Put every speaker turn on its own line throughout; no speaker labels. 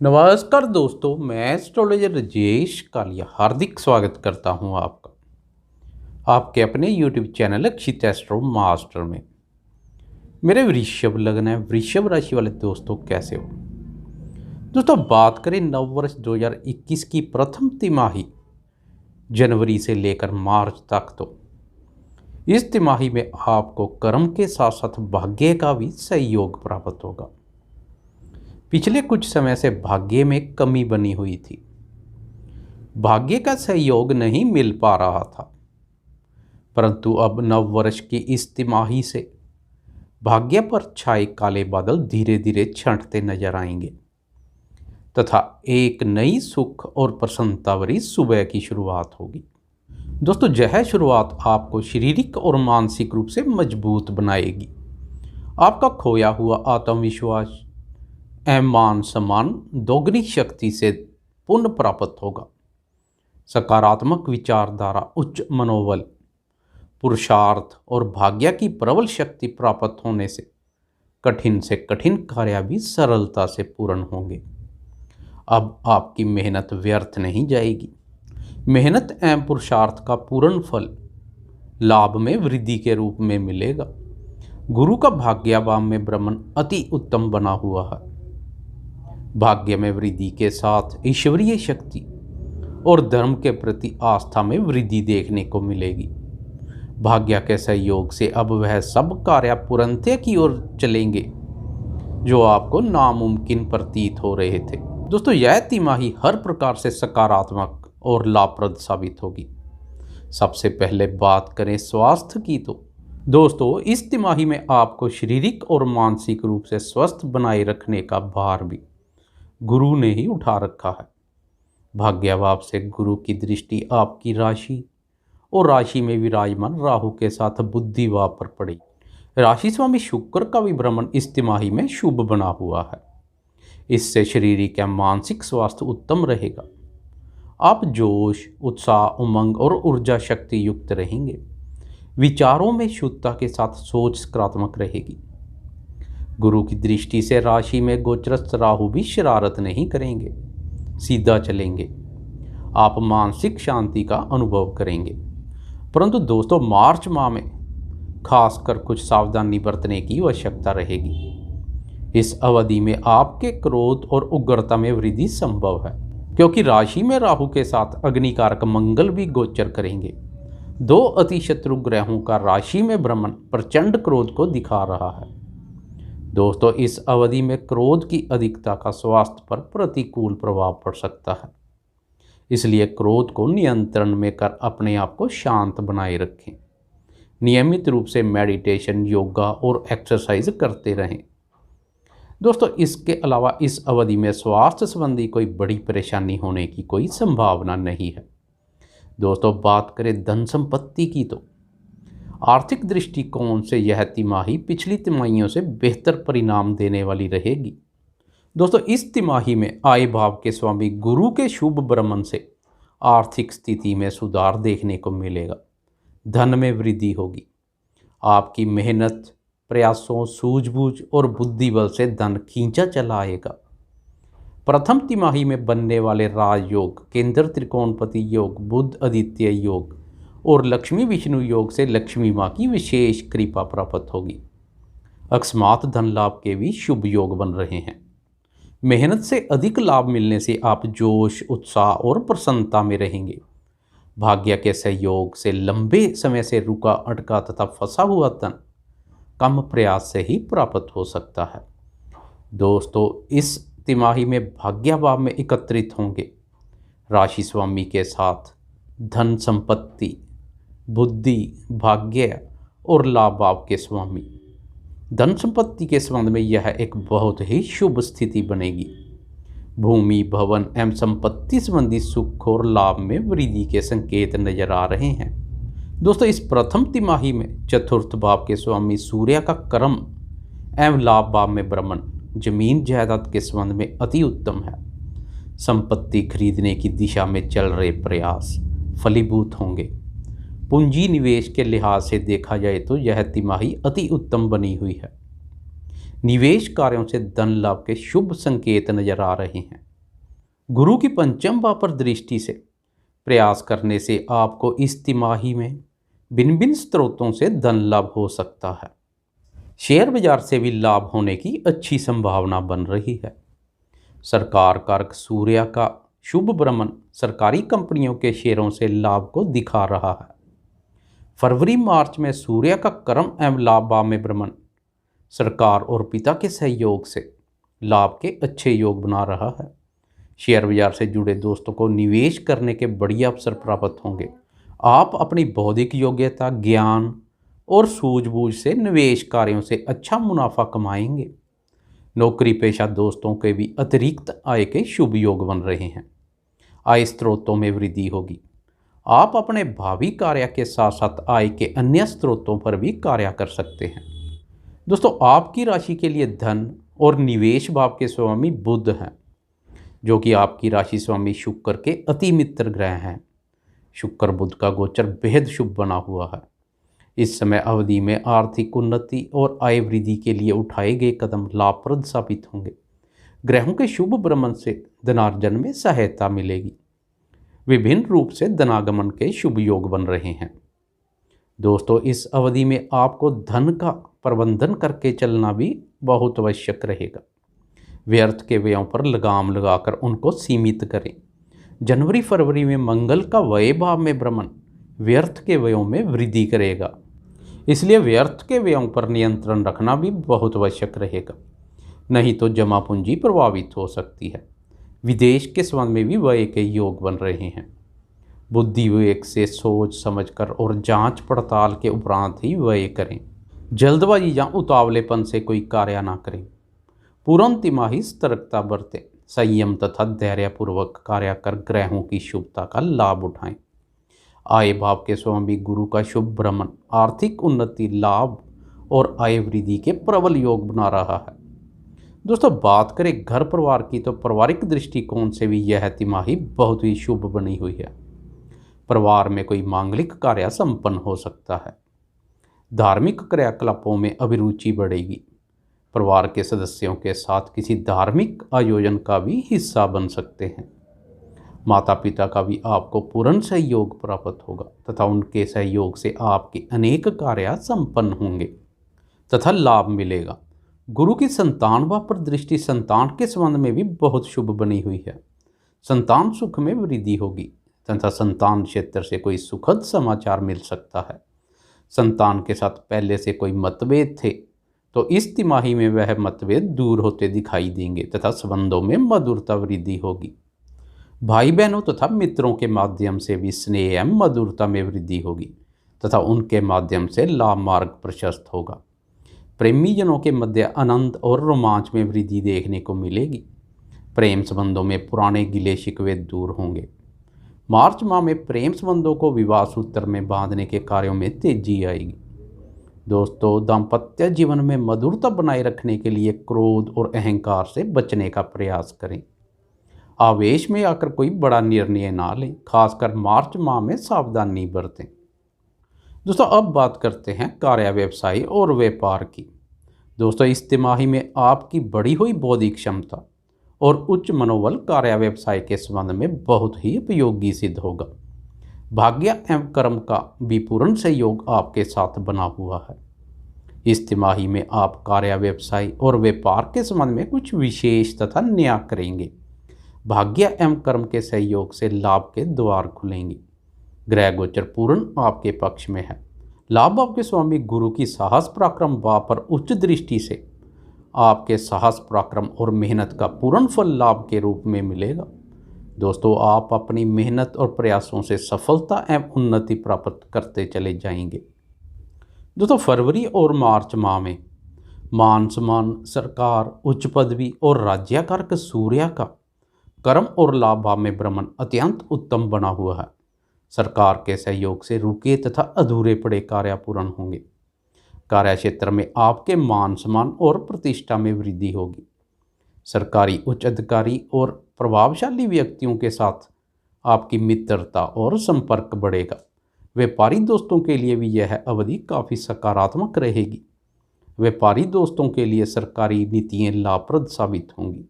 नमस्कार दोस्तों, मैं एस्ट्रोलॉजर राजेश कालिया हार्दिक स्वागत करता हूं आपका आपके अपने यूट्यूब चैनल अक्षित एस्ट्रो मास्टर में। मेरे वृषभ लग्न है, वृषभ राशि वाले दोस्तों कैसे हो दोस्तों। बात करें नव वर्ष 2021 की प्रथम तिमाही जनवरी से लेकर मार्च तक, तो इस तिमाही में आपको कर्म के साथ साथ भाग्य का भी सहयोग प्राप्त होगा। पिछले कुछ समय से भाग्य में कमी बनी हुई थी, भाग्य का सहयोग नहीं मिल पा रहा था, परंतु अब नव वर्ष की इस तिमाही से भाग्य पर छाए काले बादल धीरे धीरे छंटते नजर आएंगे तथा एक नई सुख और प्रसन्नता भरी सुबह की शुरुआत होगी। दोस्तों, यह शुरुआत आपको शारीरिक और मानसिक रूप से मजबूत बनाएगी। आपका खोया हुआ आत्मविश्वास एवं मान सम्मान दोगुनी शक्ति से पुनः प्राप्त होगा। सकारात्मक विचारधारा, उच्च मनोबल, पुरुषार्थ और भाग्य की प्रबल शक्ति प्राप्त होने से कठिन कार्य भी सरलता से पूर्ण होंगे। अब आपकी मेहनत व्यर्थ नहीं जाएगी। मेहनत एवं पुरुषार्थ का पूर्ण फल लाभ में वृद्धि के रूप में मिलेगा। गुरु का भाग्यभाव में भ्रमण अति उत्तम बना हुआ है। भाग्य में वृद्धि के साथ ईश्वरीय शक्ति और धर्म के प्रति आस्था में वृद्धि देखने को मिलेगी। भाग्य के सहयोग से अब वह सब कार्य पूर्णता की ओर चलेंगे जो आपको नामुमकिन प्रतीत हो रहे थे। दोस्तों, यह तिमाही हर प्रकार से सकारात्मक और लाभप्रद साबित होगी। सबसे पहले बात करें स्वास्थ्य की, तो दोस्तों इस तिमाही में आपको शारीरिक और मानसिक रूप से स्वस्थ बनाए रखने का भार भी गुरु ने ही उठा रखा है। भाग्यभाव से गुरु की दृष्टि आपकी राशि और राशि में विराजमान राहु के साथ बुद्धि भाव पर पड़ी। राशि स्वामी शुक्र का भी भ्रमण इस तिमाही में शुभ बना हुआ है। इससे शारीरिक या मानसिक स्वास्थ्य उत्तम रहेगा। आप जोश, उत्साह, उमंग और ऊर्जा शक्ति युक्त रहेंगे। विचारों में शुद्धता के साथ सोच सकारात्मक रहेगी। गुरु की दृष्टि से राशि में गोचरस्थ राहु भी शरारत नहीं करेंगे, सीधा चलेंगे। आप मानसिक शांति का अनुभव करेंगे। परंतु दोस्तों, मार्च माह में खासकर कुछ सावधानी बरतने की आवश्यकता रहेगी। इस अवधि में आपके क्रोध और उग्रता में वृद्धि संभव है, क्योंकि राशि में राहु के साथ अग्निकारक मंगल भी गोचर करेंगे। दो अति शत्रु ग्रहों का राशि में भ्रमण प्रचंड क्रोध को दिखा रहा है। दोस्तों, इस अवधि में क्रोध की अधिकता का स्वास्थ्य पर प्रतिकूल प्रभाव पड़ सकता है, इसलिए क्रोध को नियंत्रण में कर अपने आप को शांत बनाए रखें। नियमित रूप से मेडिटेशन, योगा और एक्सरसाइज करते रहें। दोस्तों, इसके अलावा इस अवधि में स्वास्थ्य संबंधी कोई बड़ी परेशानी होने की कोई संभावना नहीं है। दोस्तों, बात करें धन संपत्ति की, तो आर्थिक दृष्टिकोण से यह तिमाही पिछली तिमाहियों से बेहतर परिणाम देने वाली रहेगी। दोस्तों, इस तिमाही में आय भाव के स्वामी गुरु के शुभ भ्रमण से आर्थिक स्थिति में सुधार देखने को मिलेगा। धन में वृद्धि होगी। आपकी मेहनत, प्रयासों, सूझबूझ और बुद्धिबल से धन खींचा चला आएगा। प्रथम तिमाही में बनने वाले राजयोग, केंद्र त्रिकोणपति योग, बुध आदित्य योग और लक्ष्मी विष्णु योग से लक्ष्मी माँ की विशेष कृपा प्राप्त होगी। अकस्मात धन लाभ के भी शुभ योग बन रहे हैं। मेहनत से अधिक लाभ मिलने से आप जोश, उत्साह और प्रसन्नता में रहेंगे। भाग्य के सहयोग से लंबे समय से रुका, अटका तथा फंसा हुआ धन कम प्रयास से ही प्राप्त हो सकता है। दोस्तों, इस तिमाही में भाग्य भाव में एकत्रित होंगे राशि स्वामी के साथ धन, संपत्ति, बुद्धि, भाग्य और लाभ भाव के स्वामी। धन संपत्ति के संबंध में यह एक बहुत ही शुभ स्थिति बनेगी। भूमि, भवन एवं संपत्ति संबंधी सुख और लाभ में वृद्धि के संकेत नजर आ रहे हैं। दोस्तों, इस प्रथम तिमाही में चतुर्थ भाव के स्वामी सूर्य का कर्म एवं लाभ भाव में भ्रमण जमीन जायदाद के संबंध में अति उत्तम है। संपत्ति खरीदने की दिशा में चल रहे प्रयास फलीभूत होंगे। पूंजी निवेश के लिहाज से देखा जाए तो यह तिमाही अति उत्तम बनी हुई है। निवेश कार्यों से धन लाभ के शुभ संकेत नजर आ रहे हैं। गुरु की पंचम भाव पर दृष्टि से प्रयास करने से आपको इस तिमाही में भिन्न भिन्न स्रोतों से धन लाभ हो सकता है। शेयर बाजार से भी लाभ होने की अच्छी संभावना बन रही है। सरकार कारक सूर्य का शुभ भ्रमण सरकारी कंपनियों के शेयरों से लाभ को दिखा रहा है। फरवरी मार्च में सूर्य का कर्म एवं लाभ भाव में भ्रमण सरकार और पिता के सहयोग से लाभ के अच्छे योग बना रहा है। शेयर बाजार से जुड़े दोस्तों को निवेश करने के बढ़िया अवसर प्राप्त होंगे। आप अपनी बौद्धिक योग्यता, ज्ञान और सूझबूझ से निवेश कार्यों से अच्छा मुनाफा कमाएंगे। नौकरी पेशा दोस्तों के भी अतिरिक्त आय के शुभ योग बन रहे हैं। आय स्रोतों में वृद्धि होगी। आप अपने भावी कार्य के साथ साथ आय के अन्य स्रोतों पर भी कार्य कर सकते हैं। दोस्तों, आपकी राशि के लिए धन और निवेश भाव के स्वामी बुध हैं, जो कि आपकी राशि स्वामी शुक्र के अति मित्र ग्रह हैं। शुक्र बुध का गोचर बेहद शुभ बना हुआ है। इस समय अवधि में आर्थिक उन्नति और आय वृद्धि के लिए उठाए गए कदम लाभप्रद साबित होंगे। ग्रहों के शुभ भ्रमण से धनार्जन में सहायता मिलेगी। विभिन्न रूप से धनागमन के शुभ योग बन रहे हैं। दोस्तों, इस अवधि में आपको धन का प्रबंधन करके चलना भी बहुत आवश्यक रहेगा। व्यर्थ के व्ययों पर लगाम लगाकर उनको सीमित करें। जनवरी फरवरी में मंगल का व्यय भाव में भ्रमण व्यर्थ के व्ययों में वृद्धि करेगा, इसलिए व्यर्थ के व्ययों पर नियंत्रण रखना भी बहुत आवश्यक रहेगा, नहीं तो जमा पूंजी प्रभावित हो सकती है। विदेश के संबंध में भी व्यय के योग बन रहे हैं। बुद्धि विवेक से सोच समझकर और जांच पड़ताल के उपरांत ही व्यय करें। जल्दबाजी या उतावलेपन से कोई कार्य ना करें। पूर्ण तिमाही सतर्कता बरतें। संयम तथा धैर्यपूर्वक कार्य कर ग्रहों की शुभता का लाभ उठाएं। आय भाव के स्वामी गुरु का शुभ भ्रमण आर्थिक उन्नति, लाभ और आय वृद्धि के प्रबल योग बना रहा है। दोस्तों, बात करें घर परिवार की तो पारिवारिक दृष्टिकोण से भी यह तिमाही बहुत ही शुभ बनी हुई है। परिवार में कोई मांगलिक कार्य संपन्न हो सकता है। धार्मिक क्रियाकलापों में अभिरुचि बढ़ेगी। परिवार के सदस्यों के साथ किसी धार्मिक आयोजन का भी हिस्सा बन सकते हैं। माता पिता का भी आपको पूर्ण सहयोग प्राप्त होगा तथा उनके सहयोग से आपके अनेक कार्य संपन्न होंगे तथा लाभ मिलेगा। गुरु की संतान भाव पर दृष्टि संतान के संबंध में भी बहुत शुभ बनी हुई है। संतान सुख में वृद्धि होगी तथा संतान क्षेत्र से कोई सुखद समाचार मिल सकता है। संतान के साथ पहले से कोई मतभेद थे तो इस तिमाही में वह मतभेद दूर होते दिखाई देंगे तथा संबंधों में मधुरता वृद्धि होगी। भाई बहनों तथा मित्रों के माध्यम से भी स्नेह एवं मधुरता में वृद्धि होगी तथा उनके माध्यम से लाभ मार्ग प्रशस्त होगा। प्रेमी जनों के मध्य आनंद और रोमांच में वृद्धि देखने को मिलेगी। प्रेम संबंधों में पुराने गिले शिकवे दूर होंगे। मार्च माह में प्रेम संबंधों को विवाह सूत्र में बांधने के कार्यों में तेजी आएगी। दोस्तों, दाम्पत्य जीवन में मधुरता बनाए रखने के लिए क्रोध और अहंकार से बचने का प्रयास करें। आवेश में आकर कोई बड़ा निर्णय ना लें, खासकर मार्च माह में सावधानी बरतें। दोस्तों, अब बात करते हैं कार्य, व्यवसाय और व्यापार की। दोस्तों, इस तिमाही में आपकी बढ़ी हुई बौद्धिक क्षमता और उच्च मनोबल कार्य व्यवसाय के संबंध में बहुत ही उपयोगी सिद्ध होगा। भाग्य एवं कर्म का भी पूर्ण सहयोग आपके साथ बना हुआ है। इस तिमाही में आप कार्य, व्यवसाय और व्यापार के संबंध में कुछ विशेष तथा नया करेंगे। भाग्य एवं कर्म के सहयोग से लाभ के द्वार खुलेंगे। ग्रह गोचर पूर्ण आपके पक्ष में है। लाभ भाव के स्वामी गुरु की साहस पराक्रम भाव पर उच्च दृष्टि से आपके साहस पराक्रम और मेहनत का पूर्ण फल लाभ के रूप में मिलेगा। दोस्तों, आप अपनी मेहनत और प्रयासों से सफलता एवं उन्नति प्राप्त करते चले जाएंगे। दोस्तों, फरवरी और मार्च माह में मान सम्मान, सरकार, उच्च पदवी और राज्यकारक सूर्य का कर्म और लाभ भाव में भ्रमण अत्यंत उत्तम बना हुआ है। सरकार के सहयोग से रुके तथा अधूरे पड़े कार्य पूर्ण होंगे। कार्य क्षेत्र में आपके मान सम्मान और प्रतिष्ठा में वृद्धि होगी। सरकारी उच्च अधिकारी और प्रभावशाली व्यक्तियों के साथ आपकी मित्रता और संपर्क बढ़ेगा। व्यापारी दोस्तों के लिए भी यह अवधि काफ़ी सकारात्मक रहेगी। व्यापारी दोस्तों के लिए सरकारी नीतियाँ लाभप्रद साबित होंगी।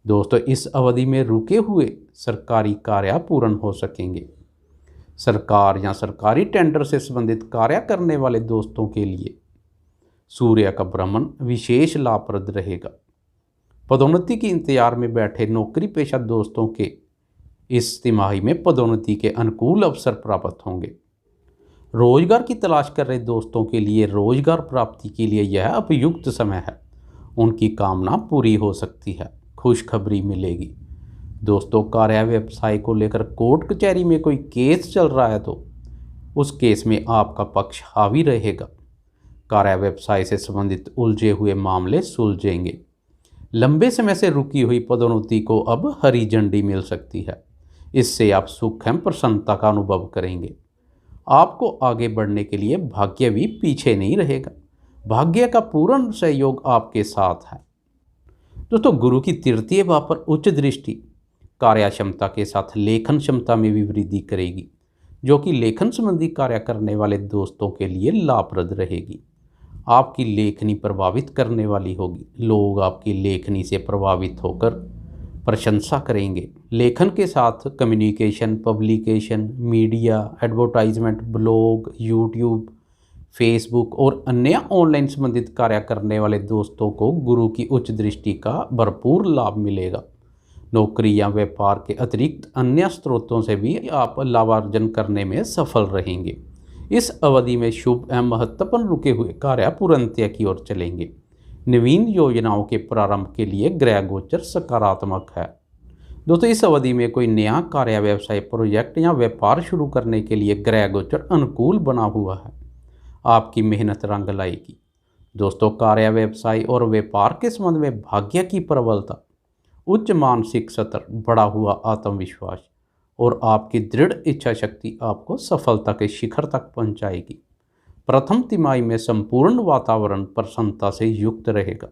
दोस्तों इस अवधि में रुके हुए सरकारी कार्य पूर्ण हो सकेंगे। सरकार या सरकारी टेंडर से संबंधित कार्य करने वाले दोस्तों के लिए सूर्य का भ्रमण विशेष लाभप्रद रहेगा। पदोन्नति के इंतजार में बैठे नौकरी पेशा दोस्तों के इस तिमाही में पदोन्नति के अनुकूल अवसर प्राप्त होंगे। रोजगार की तलाश कर रहे दोस्तों के लिए रोजगार प्राप्ति के लिए यह उपयुक्त समय है। उनकी कामना पूरी हो सकती है, खुशखबरी मिलेगी। दोस्तों कार्य व्यवसाय को लेकर कोर्ट कचहरी में कोई केस चल रहा है तो उस केस में आपका पक्ष हावी रहेगा। कार्य व्यवसाय से संबंधित उलझे हुए मामले सुलझेंगे। लंबे समय से रुकी हुई पदोन्नति को अब हरी झंडी मिल सकती है। इससे आप सुख एवं प्रसन्नता का अनुभव करेंगे। आपको आगे बढ़ने के लिए भाग्य भी पीछे नहीं रहेगा। भाग्य का पूर्ण सहयोग आपके साथ है। दोस्तों गुरु की तृतीय भाव पर उच्च दृष्टि कार्य क्षमता के साथ लेखन क्षमता में भी वृद्धि करेगी, जो कि लेखन संबंधी कार्य करने वाले दोस्तों के लिए लाभप्रद रहेगी। आपकी लेखनी प्रभावित करने वाली होगी। लोग आपकी लेखनी से प्रभावित होकर प्रशंसा करेंगे। लेखन के साथ communication, publication, media, advertisement, blog, YouTube, Facebook और अन्य ऑनलाइन संबंधित कार्य करने वाले दोस्तों को गुरु की उच्च दृष्टि का भरपूर लाभ मिलेगा। नौकरी या व्यापार के अतिरिक्त अन्य स्रोतों से भी आप लाभार्जन करने में सफल रहेंगे। इस अवधि में शुभ एवं महत्वपूर्ण रुके हुए कार्य पूर्णतया की ओर चलेंगे। नवीन योजनाओं के प्रारंभ के लिए ग्रह गोचर सकारात्मक है। दोस्तों इस अवधि में कोई नया कार्य, व्यवसाय, प्रोजेक्ट या व्यापार शुरू करने के लिए ग्रह गोचर अनुकूल बना हुआ है। आपकी मेहनत रंग लाएगी। दोस्तों कार्य, व्यवसाय और व्यापार के संबंध में भाग्य की प्रबलता, उच्च मानसिक स्तर, बढ़ा हुआ आत्मविश्वास और आपकी दृढ़ इच्छा शक्ति आपको सफलता के शिखर तक पहुंचाएगी। प्रथम तिमाही में संपूर्ण वातावरण प्रसन्नता से युक्त रहेगा।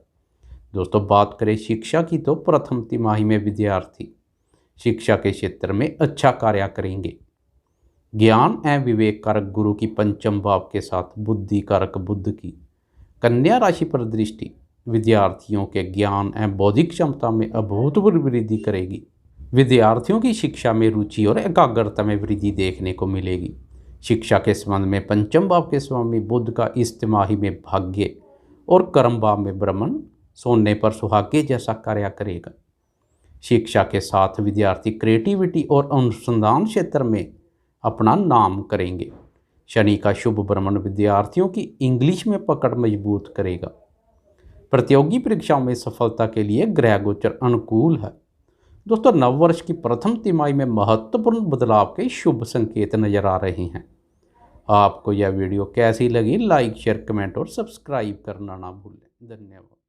दोस्तों बात करें शिक्षा की तो प्रथम तिमाही में विद्यार्थी शिक्षा के क्षेत्र में अच्छा कार्य करेंगे। ज्ञान एवं विवेक कारक गुरु की पंचम भाव के साथ बुद्धि कारक बुध की कन्या राशि पर दृष्टि विद्यार्थियों के ज्ञान एवं बौद्धिक क्षमता में अभूतपूर्व वृद्धि करेगी। विद्यार्थियों की शिक्षा में रुचि और एकाग्रता में वृद्धि देखने को मिलेगी। शिक्षा के संबंध में पंचम भाव के स्वामी बुध का इस तिमाही में भाग्य और कर्म भाव में भ्रमण सोने पर सुहागे जैसा कार्य करेगा। शिक्षा के साथ विद्यार्थी क्रिएटिविटी और अनुसंधान क्षेत्र में अपना नाम करेंगे। शनि का शुभ भ्रमण विद्यार्थियों की इंग्लिश में पकड़ मजबूत करेगा। प्रतियोगी परीक्षाओं में सफलता के लिए ग्रह गोचर अनुकूल है। दोस्तों नववर्ष की प्रथम तिमाही में महत्वपूर्ण बदलाव के शुभ संकेत नजर आ रहे हैं। आपको यह वीडियो कैसी लगी? लाइक, शेयर, कमेंट और सब्सक्राइब करना ना भूलें। धन्यवाद।